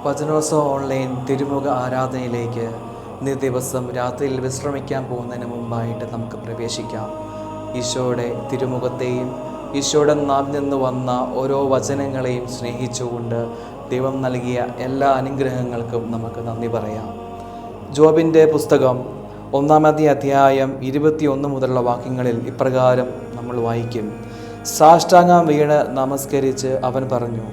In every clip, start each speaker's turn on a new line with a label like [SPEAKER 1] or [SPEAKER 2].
[SPEAKER 1] വചനോത്സവ online തിരുമുഖ ആരാധനയിലേക്ക് ഇന്ന് ദിവസം രാത്രിയിൽ വിശ്രമിക്കാൻ പോകുന്നതിന് മുമ്പായിട്ട് നമുക്ക് പ്രവേശിക്കാം. ഈശോയുടെ തിരുമുഖത്തെയും ഈശോയുടെ നാവിൽ നിന്ന് വന്ന ഓരോ വചനങ്ങളെയും സ്നേഹിച്ചുകൊണ്ട് ദൈവം നൽകിയ എല്ലാ അനുഗ്രഹങ്ങൾക്കും നമുക്ക് നന്ദി പറയാം. ജോബിൻ്റെ പുസ്തകം 1-ാമത്തെ അധ്യായം 21 മുതലുള്ള വാക്യങ്ങളിൽ ഇപ്രകാരം നമ്മൾ വായിക്കും. സാഷ്ടാംഗം വീണ് നമസ്കരിച്ച് അവൻ പറഞ്ഞു,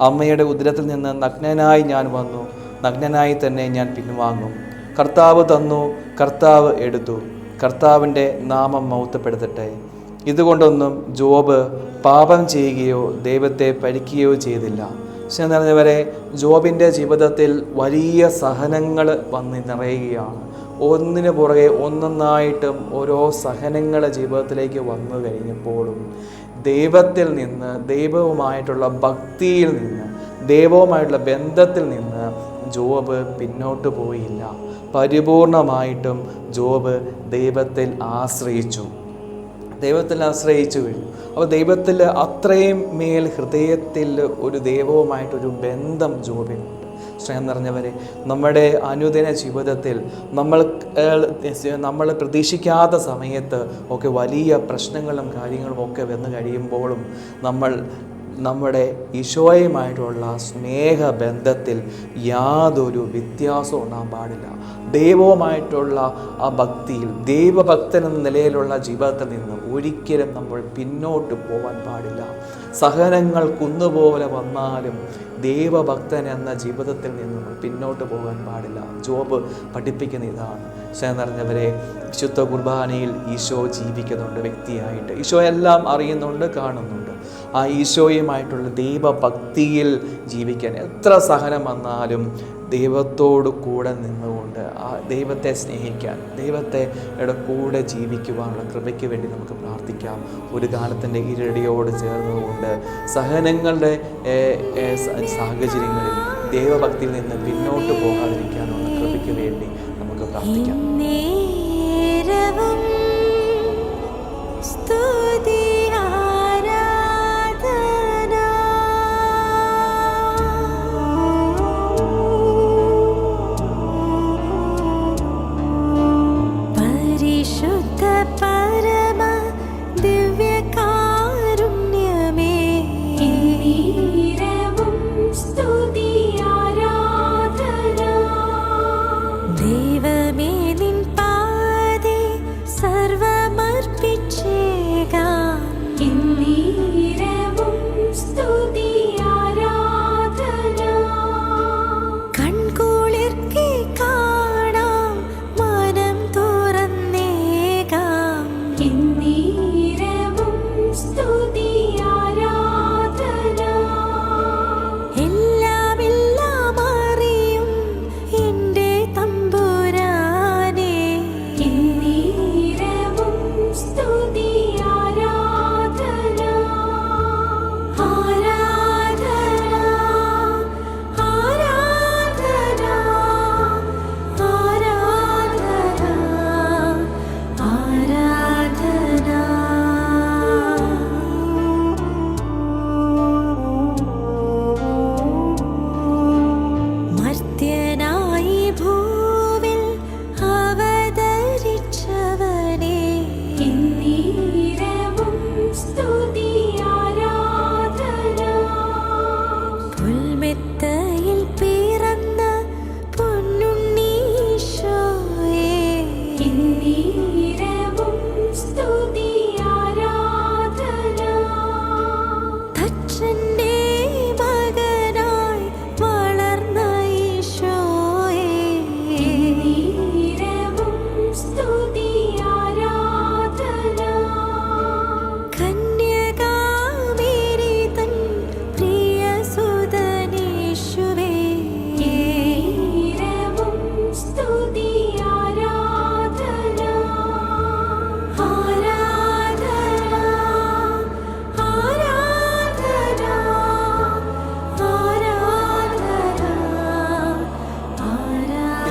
[SPEAKER 1] അമ്മയുടെ ഉദരത്തിൽ നിന്ന് നഗ്നനായി ഞാൻ വന്നു, നഗ്നനായി തന്നെ ഞാൻ പിൻവാങ്ങും. കർത്താവ് തന്നു, കർത്താവ് എടുത്തു, കർത്താവിൻ്റെ നാമം മഹത്വപ്പെടുത്തട്ടെ. ഇതുകൊണ്ടൊന്നും ജോബ് പാപം ചെയ്യുകയോ ദൈവത്തെ പഴിക്കുകയോ ചെയ്തില്ല. സ്നേഹം നിറഞ്ഞവരെ, ജോബിൻ്റെ ജീവിതത്തിൽ വലിയ സഹനങ്ങൾ വന്ന് നിറയുകയാണ്. ഒന്നിനു പുറകെ ഒന്നൊന്നായിട്ടും ഓരോ സഹനങ്ങൾ ജീവിതത്തിലേക്ക് വന്നു കഴിഞ്ഞപ്പോഴും ദൈവത്തിൽ നിന്ന്, ദൈവവുമായിട്ടുള്ള ഭക്തിയിൽ നിന്ന്, ദൈവവുമായിട്ടുള്ള ബന്ധത്തിൽ നിന്ന് ജോബ് പിന്നോട്ട് പോയില്ല. പരിപൂർണമായിട്ടും ജോബ് ദൈവത്തിൽ ആശ്രയിച്ചു കഴിഞ്ഞു. അപ്പോൾ ദൈവത്തിൽ അത്രയും മേൽ ഹൃദയത്തിൽ ഒരു ദൈവവുമായിട്ടൊരു ബന്ധം ജോബിനുണ്ട്. സ്നേഹം നിറഞ്ഞവരെ, നമ്മുടെ അനുദിന ജീവിതത്തിൽ നമ്മൾ പ്രതീക്ഷിക്കാത്ത സമയത്ത് ഒക്കെ വലിയ പ്രശ്നങ്ങളും കാര്യങ്ങളും ഒക്കെ വന്നു കഴിയുമ്പോഴും നമ്മുടെ ഈശോയുമായിട്ടുള്ള സ്നേഹബന്ധത്തിൽ യാതൊരു വ്യത്യാസവും ഉണ്ടാകാൻ പാടില്ല. ദൈവവുമായിട്ടുള്ള ആ ഭക്തിയിൽ, ദൈവഭക്തൻ എന്ന നിലയിലുള്ള ജീവിതത്തിൽ നിന്ന് ഒരിക്കലും നമ്മൾ പിന്നോട്ട് പോകാൻ പാടില്ല. സഹനങ്ങൾ കുന്നുപോലെ വന്നാലും ദൈവഭക്തൻ എന്ന ജീവിതത്തിൽ നിന്ന് പിന്നോട്ട് പോകാൻ പാടില്ല. ജോബ് പഠിപ്പിക്കുന്ന ഇതാണ്. സ്നേഹം നിറഞ്ഞവരെ, വിശുദ്ധ കുർബാനയിൽ ഈശോ ജീവിക്കുന്നുണ്ട് വ്യക്തിയായിട്ട്. ഈശോ എല്ലാം അറിയുന്നുണ്ട്, കാണുന്നുണ്ട്. ആ ഈശോയുമായിട്ടുള്ള ദൈവഭക്തിയിൽ ജീവിക്കാൻ എത്ര സഹനം വന്നാലും ദൈവത്തോട് കൂടെ നിന്നുകൊണ്ട് ആ ദൈവത്തെ സ്നേഹിക്കാൻ, ദൈവത്തെ കൂടെ ജീവിക്കുവാനുള്ള കൃപയ്ക്ക് വേണ്ടി നമുക്ക് പ്രാർത്ഥിക്കാം. ഒരു കാലത്തിൻ്റെ ഇരടിയോട് ചേർന്നുകൊണ്ട് സഹനങ്ങളുടെ സാഹചര്യങ്ങളിൽ ദൈവഭക്തിയിൽ നിന്ന് പിന്നോട്ട് പോകാതിരിക്കാനുള്ള കൃപയ്ക്ക് വേണ്ടി നമുക്ക് പ്രാർത്ഥിക്കാം.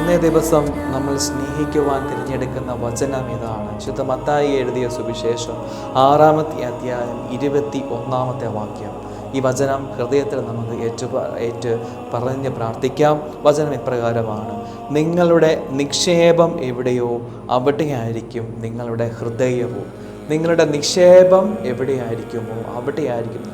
[SPEAKER 1] ഇന്നേ ദിവസം നമ്മൾ സ്നേഹിക്കുവാൻ തിരഞ്ഞെടുക്കുന്ന വചനം ഇതാണ്. വിശുദ്ധ മത്തായി എഴുതിയ സുവിശേഷം 6-ാമത്തെ അധ്യായം 21-ാമത്തെ വാക്യം. ഈ വചനം ഹൃദയത്തിൽ നമുക്ക് ഏറ്റ് പറഞ്ഞ് പ്രാർത്ഥിക്കാം. വചനം ഇപ്രകാരമാണ്: നിങ്ങളുടെ നിക്ഷേപം എവിടെയോ അവിടെയായിരിക്കും നിങ്ങളുടെ ഹൃദയവും. നിങ്ങളുടെ നിക്ഷേപം എവിടെയായിരിക്കുമോ അവിടെയായിരിക്കും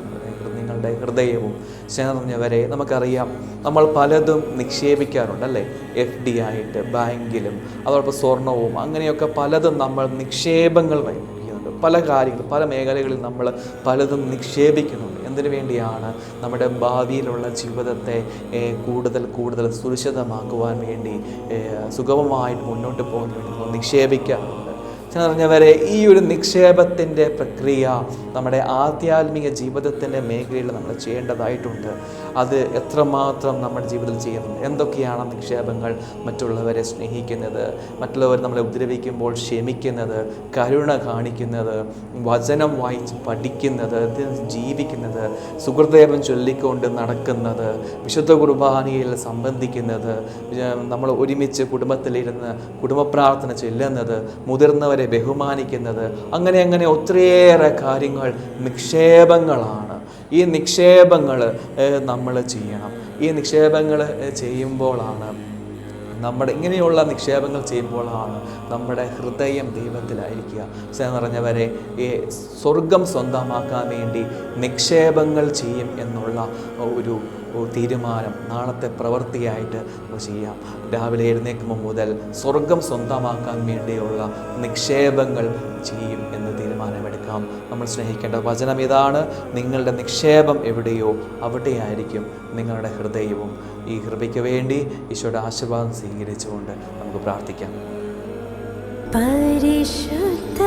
[SPEAKER 1] നിങ്ങളുടെ ഹൃദയവും. സ്നേഹം നിറഞ്ഞവരെ, നമുക്കറിയാം നമ്മൾ പലതും നിക്ഷേപിക്കാറുണ്ട് അല്ലേ? FD ആയിട്ട് ബാങ്കിലും അതോടൊപ്പം സ്വർണവും അങ്ങനെയൊക്കെ പലതും നമ്മൾ നിക്ഷേപങ്ങൾ വഹിക്കുന്നുണ്ട്. പല കാര്യങ്ങൾ, പല മേഖലകളിൽ നമ്മൾ പലതും നിക്ഷേപിക്കുന്നുണ്ട്. എന്തിനു വേണ്ടിയാണ്? നമ്മുടെ ഭാവിയിലുള്ള ജീവിതത്തെ കൂടുതൽ സുരക്ഷിതമാക്കുവാൻ വേണ്ടി, സുഗമമായിട്ട് മുന്നോട്ട് പോകാൻ വേണ്ടി നമ്മൾ നിക്ഷേപിക്കാറുണ്ട്. പറഞ്ഞവരെ, ഈ ഒരു നിക്ഷേപത്തിൻ്റെ പ്രക്രിയ നമ്മുടെ ആധ്യാത്മിക ജീവിതത്തിൻ്റെ മേഖലയിൽ നമ്മൾ ചെയ്യേണ്ടതായിട്ടുണ്ട്. അത് എത്രമാത്രം നമ്മുടെ ജീവിതത്തിൽ ചെയ്യുന്നുണ്ട്? എന്തൊക്കെയാണ് നിക്ഷേപങ്ങൾ? മറ്റുള്ളവരെ സ്നേഹിക്കുന്നത്, മറ്റുള്ളവർ നമ്മളെ ഉപദ്രവിക്കുമ്പോൾ ക്ഷമിക്കുന്നത്, കരുണ കാണിക്കുന്നത്, വചനം വായിച്ച് പഠിക്കുന്നത്, ജീവിക്കുന്നത്, സുഹൃദേവൻ ചൊല്ലിക്കൊണ്ട് നടക്കുന്നത്, വിശുദ്ധ കുർബാനയിൽ സംബന്ധിക്കുന്നത്, നമ്മൾ ഒരുമിച്ച് കുടുംബത്തിലിരുന്ന് കുടുംബ പ്രാർത്ഥന ചൊല്ലുന്നത്, മുതിർന്നവരെ ബഹുമാനിക്കുന്നത്, അങ്ങനെ ഒത്തിരിയേറെ കാര്യങ്ങൾ നിക്ഷേപങ്ങളാണ്. ഈ നിക്ഷേപങ്ങൾ നമ്മൾ ചെയ്യണം. ഈ നിക്ഷേപങ്ങൾ ചെയ്യുമ്പോഴാണ് ഇങ്ങനെയുള്ള നിക്ഷേപങ്ങൾ ചെയ്യുമ്പോഴാണ് നമ്മുടെ ഹൃദയം ദൈവത്തിലായിരിക്കുക. സ്നേഹം നിറഞ്ഞവരെ, ഈ സ്വർഗം സ്വന്തമാക്കാൻ വേണ്ടി നിക്ഷേപങ്ങൾ ചെയ്യും എന്നുള്ള ഒരു തീരുമാനം നാളത്തെ പ്രവൃത്തിയായിട്ട് ചെയ്യാം. രാവിലെ എഴുന്നേൽക്കുമ്പോൾ മുതൽ സ്വർഗം സ്വന്തമാക്കാൻ വേണ്ടിയുള്ള നിക്ഷേപങ്ങൾ ചെയ്യും എന്ന് തീരുമാനമെടുക്കാം. നമ്മൾ സ്നേഹിക്കേണ്ട വചനം ഇതാണ്: നിങ്ങളുടെ നിക്ഷേപം എവിടെയോ അവിടെയായിരിക്കും നിങ്ങളുടെ ഹൃദയവും. ഈ കൃപയ്ക്ക് വേണ്ടി ഈശോയുടെ ആശീർവാദം സ്വീകരിച്ചുകൊണ്ട് നമുക്ക് പ്രാർത്ഥിക്കാം. പരിശുദ്ധ